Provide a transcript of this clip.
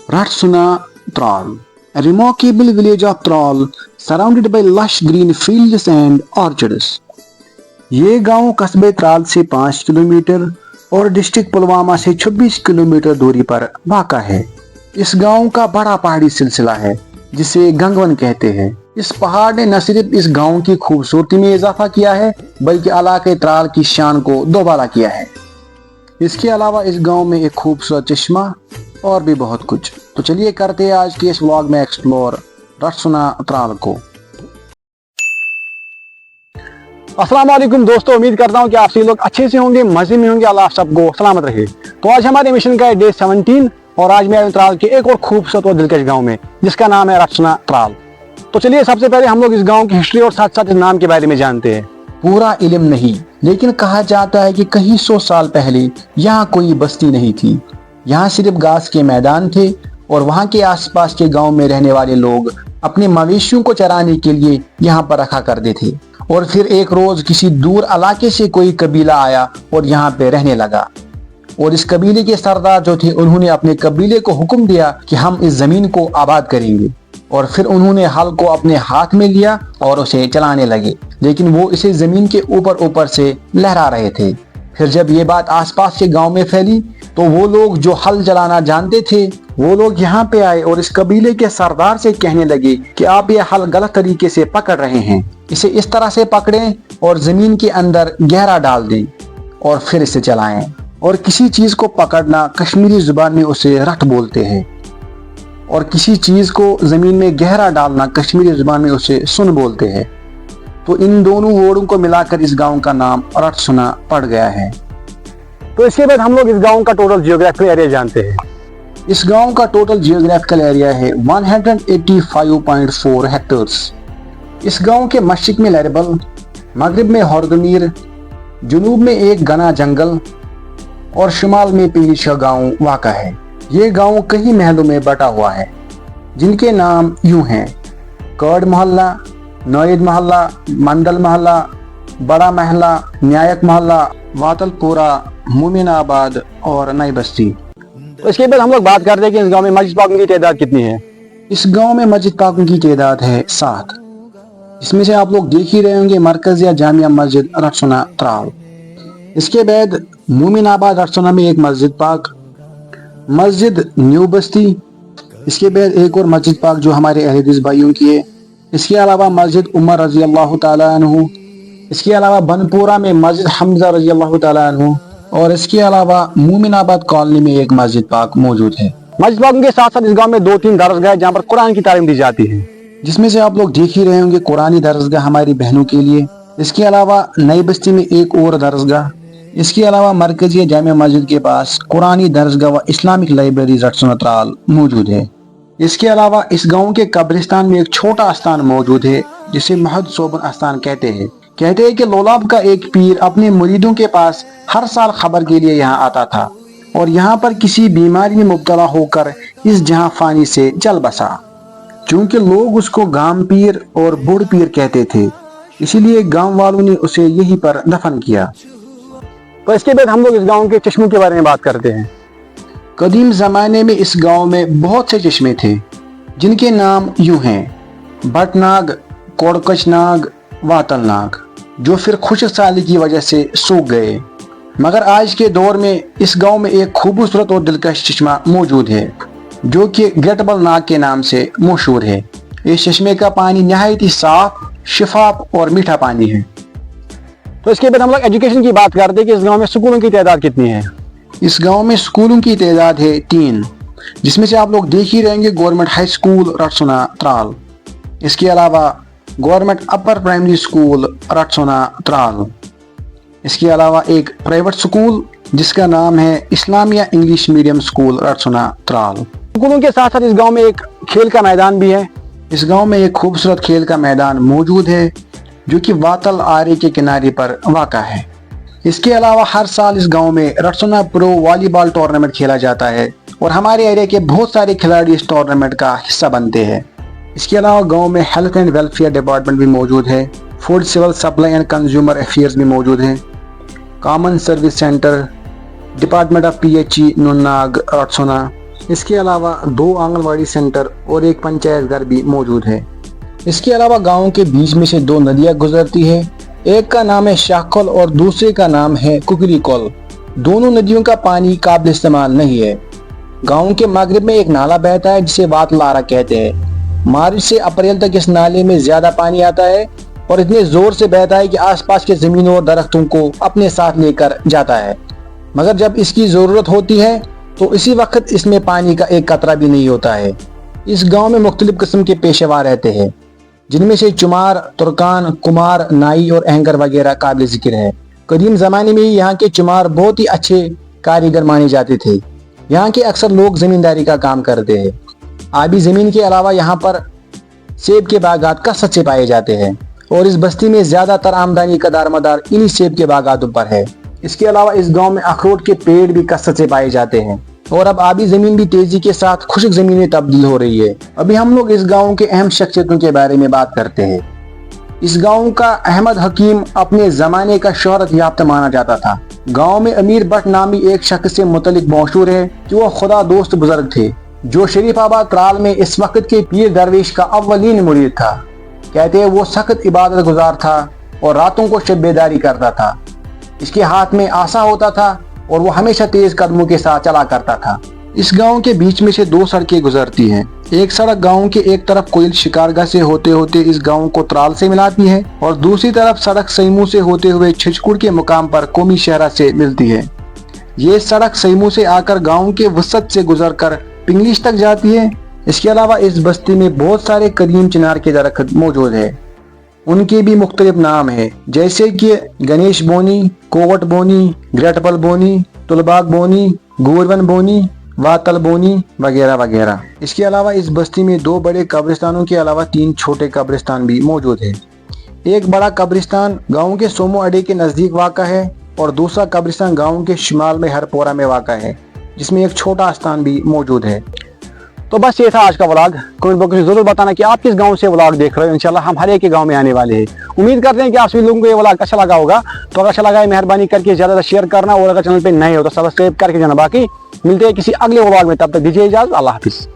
Ratsuna Tral, a remarkable village of Tral surrounded by lush green fields and orchards. ये गांव कस्बे त्राल से 5 kilometre और डिस्ट्रिक्ट पुलवामा से 26 किलोमीटर दूरी पर वाक़ा है। इस गांव का बड़ा पहाड़ी सिलसिला है जिसे गंगवन कहते हैं। इस पहाड़ ने न सिर्फ इस गांव की खूबसूरती में इजाफा किया है बल्कि इलाके त्राल की शान को दोबारा किया है। इसके अलावा इस गांव में एक खूबसूरत चश्मा और भी बहुत कुछ। तो चलिए करते हैं आज के इस व्लॉग में एक्सप्लोर रत्सुना त्राल को। अस्सलाम वालेकुम दोस्तों, उम्मीद करता हूँ कि आप सभी लोग अच्छे से होंगे, मजे में होंगे। अल्लाह सबको सलामत रखे। तो आज हमारे मिशन का है डे 17 और आज मैं त्राल के एक और खूबसूरत और दिलकश गांव में जिसका नाम है रत्सुना त्राल। तो चलिए सबसे पहले हम लोग इस गांव की हिस्ट्री और साथ साथ इस नाम के बारे में जानते हैं। पूरा इल्म नहीं, लेकिन कहा जाता है कि कहीं 100 साल पहले यहाँ कोई बस्ती नहीं थी। यहाँ सिर्फ घास के मैदान थे और वहाँ के आसपास के गांव में रहने वाले लोग अपने मवेशियों को चराने के लिए यहाँ पर रखा करते थे। और फिर एक रोज किसी दूर इलाके से कोई कबीला आया और यहाँ पे रहने लगा। और इस कबीले के सरदार जो थे उन्होंने अपने कबीले को हुक्म दिया कि हम इस जमीन को आबाद करेंगे। और फिर उन्होंने हल को अपने हाथ में लिया और उसे चलाने लगे, लेकिन वो इसे जमीन के ऊपर ऊपर से लहरा रहे थे। फिर जब ये बात आसपास के गांव में फैली तो वो लोग जो हल चलाना जानते थे वो लोग यहाँ पे आए और इस कबीले के सरदार से कहने लगे कि आप ये हल गलत तरीके से पकड़ रहे हैं, इसे इस तरह से पकड़ें और जमीन के अंदर गहरा डाल दें और फिर इसे चलाएं। और किसी चीज को पकड़ना कश्मीरी जुबान में उसे रट बोलते हैं और किसी चीज को जमीन में गहरा डालना कश्मीरी जुबान में उसे सुन बोलते हैं। तो इन दोनों वर्डों को मिलाकर इस गांव का नाम रत्सुना पड़ गया है। तो इसके बाद हम लोग इस गांव का टोटल जियोग्राफिकल एरिया जानते हैं। इस गांव का टोटल जियोग्राफिकल एरिया है 185.4 हेक्टेयर्स। इस गांव के मशरिक में लहरबल, मगरिब में हरदमीर, जुनूब में एक घना जंगल और शुमाल में पीलीशा गांव वाक़ा है। ये गांव कई महलों में बटा हुआ है जिनके नाम यूं हैं: कर्ड मोहल्ला, नोयद मोहल्ला, मंडल मोहल्ला, बड़ा महला, न्यायक मोहल्ला, वातलपुरा, मोमिनाबाद और नई बस्ती। तो इसके बाद हम लोग बात करते हैं कि इस गांव में मस्जिद पाकों की तादाद कितनी है। इस गांव में मस्जिद पाकों की तादाद है 7, इसमें से आप लोग देख ही रहे होंगे मरकज या जामिया मस्जिद रत्सुना त्राल। इसके बाद मोमिनाबाद रत्सुना में एक मस्जिद पाक, मस्जिद न्यू बस्ती। इसके बाद एक और मस्जिद पाक जो हमारे अहले हदीस भाइयों की है। इसके अलावा मस्जिद उमर रजी अल्लाह ताला अन्हु। इसके अलावा बनपुरा में मस्जिद हमजा रजी अल्लाह ताला अन्हु। और इसके अलावा मोमिनाबाद कॉलोनी में एक मस्जिद पाक मौजूद है। मस्जिद पाकों के साथ साथ इस गांव में 2-3 दरसगाह है जहाँ पर कुरान की तालीम दी जाती है, जिसमें से आप लोग देख ही रहे होंगे कुरानी दरसगाह हमारी बहनों के लिए। इसके अलावा नई बस्ती में एक और दरसगाह। इसके अलावा मरकजी जामिया मस्जिद के पास कुरानी दरसगाह व इस्लामिक लाइब्रेरी रत्सुना त्राल मौजूद है। इसके अलावा इस गांव के कब्रिस्तान में एक छोटा आस्थान मौजूद है जिसे महद सोबन आस्थान कहते हैं कि लोलाब का एक पीर अपने मुरीदों के पास हर साल खबर के लिए यहाँ आता था और यहाँ पर किसी बीमारी में मुब्तला होकर इस जहाँ फानी से चल बसा। चूंकि लोग उसको गाम पीर और बुढ़ पीर कहते थे, इसीलिए गांव वालों ने उसे यहीं पर दफन किया। तो इसके बाद हम लोग इस गांव के चश्मों के बारे में बात करते हैं। कदीम ज़माने में इस गांव में बहुत से चश्मे थे जिनके नाम यूं हैं: भटनाग, कोड़कचनाग, वातलनाग, जो फिर खुश्क साली की वजह से सूख गए। मगर आज के दौर में इस गांव में एक खूबसूरत और दिलकश चश्मा मौजूद है जो कि ग्रेटबल नाग के नाम से मशहूर है। इस चश्मे का पानी नहायत ही साफ, शिफाफ और मीठा पानी है। तो इसके बाद हम लोग एजुकेशन की बात करते हैं कि इस गांव में स्कूलों की तादाद कितनी है। इस गांव में स्कूलों की तादाद है 3, जिसमें से आप लोग देख ही रहेंगे government high school Ratsuna Tral. इसके अलावा government upper primary school Ratsuna Tral. इसके अलावा एक प्राइवेट स्कूल जिसका नाम है Islamia English medium school Ratsuna Tral. स्कूलों के साथ साथ इस गांव में एक खेल का मैदान भी है। इस गांव में एक खूबसूरत खेल का मैदान मौजूद है जो कि वातल आरे के किनारे पर वाक़ा है। इसके अलावा हर साल इस गांव में रत्सुना प्रो वॉलीबॉल टूर्नामेंट खेला जाता है और हमारे एरिया के बहुत सारे खिलाड़ी इस टूर्नामेंट का हिस्सा बनते हैं। इसके अलावा गांव में हेल्थ एंड वेलफेयर डिपार्टमेंट भी मौजूद है, food civil supply and consumer affairs भी मौजूद है, common service centre, department of PHE नुन्नाग राटसोना। इसके अलावा 2 आंगनवाड़ी सेंटर और एक पंचायत घर भी मौजूद है। इसके अलावा गांव के बीच में से 2 नदियां गुजरती है। एक का नाम है शाहकोल और दूसरे का नाम है कुकरी कोल। दोनों नदियों का पानी काबिल इस्तेमाल नहीं है। गांव के मगरिब में एक नाला बहता है जिसे वात लारा कहते हैं। मार्च से अप्रैल तक इस नाले में ज्यादा पानी आता है और इतने जोर से बहता है कि आसपास के जमीनों और दरख्तों को अपने साथ लेकर जाता है, मगर जब इसकी जरूरत होती है तो इसी वक्त इसमें पानी का एक कतरा भी नहीं होता है। इस गांव में मुख्तलिफ किस्म के पेशेवर रहते हैं, जिनमें से चुमार, तुर्कान, कुमार, नाई और अहंगर वगैरह काबिल जिक्र है। कदीम जमाने में ही यहाँ के चुमार बहुत ही अच्छे कारीगर माने जाते थे। यहाँ के अक्सर लोग जमींदारी का काम करते हैं। आबी जमीन के अलावा यहाँ पर सेब के बागात कसरत से पाए जाते हैं और इस बस्ती में ज्यादातर आमदनी का दारमदार इन्हीं सेब के बागातों पर है। इसके अलावा इस गांव में अखरोट के पेड़ भी कसरत से पाए जाते हैं और अब आबी जमीन भी तेजी के साथ खुश्क जमीन में तब्दील हो रही है। अभी हम लोग इस गांव के अहम शख्सियतों के बारे में बात करते हैं। इस गांव का अहमद हकीम अपने जमाने का शोहरत याफ्ता माना जाता था। गांव में अमीर भट्ट नामी एक शख्स से मुतलिक मशहूर है कि वो खुदा दोस्त बुजुर्ग थे, जो शरीफाबाद त्राल में इस वक्त के पीर दरवेश का अव्वलीन मुरीद था। कहते हैं वो सख्त इबादत गुजार था और रातों को शब बेदारी करता था। इसके हाथ में आसा होता था और वो हमेशा तेज कदमों के साथ चला करता था। इस गांव के बीच में से 2 सड़कें गुजरती हैं। एक सड़क गांव के एक तरफ कोयल शिकारगाह से होते होते इस गांव को त्राल से मिलाती है और दूसरी तरफ सड़क सईमू से होते हुए छिचकुड़ के मुकाम पर कौमी शहरा से मिलती है। ये सड़क सईमू से आकर गांव के वसत से गुजरकर पिंगलिश तक जाती है। इसके अलावा इस बस्ती में बहुत सारे कदीम चिनार के दरख्त मौजूद है। उनके भी मुख्तलिफ नाम है, जैसे कि गणेश बोनी, कोवट बोनी, ग्रेटपल बोनी, तुलबाग बोनी, गोरवन बोनी, वातल बोनी वगैरह वगैरह। इसके अलावा इस बस्ती में 2 बड़े कब्रिस्तानों के अलावा 3 छोटे कब्रिस्तान भी मौजूद है। एक बड़ा कब्रिस्तान गांव के सोमो अड्डे के नजदीक वाक़ा है और दूसरा कब्रिस्तान गांव के शिमाल में हरपोरा में वाक़ा है, जिसमें एक छोटा आस्थान भी मौजूद है। तो बस ये था आज का व्लॉग। कमेंट बॉक्स में जरूर बताना कि आप किस गांव से व्लॉग देख रहे हो। इंशाल्लाह हम हर एक के गांव में आने वाले हैं। उम्मीद करते हैं कि आप सभी लोगों को ये व्लॉग अच्छा लगा होगा। तो अगर अच्छा लगा है मेहरबानी करके ज्यादा शेयर करना और अगर चैनल पे नए हो तो सब्सक्राइब करके जाना। बाकी मिलते हैं किसी अगले व्लॉग में, तब तक दीजिए इजाजत। अल्लाह हाफिज।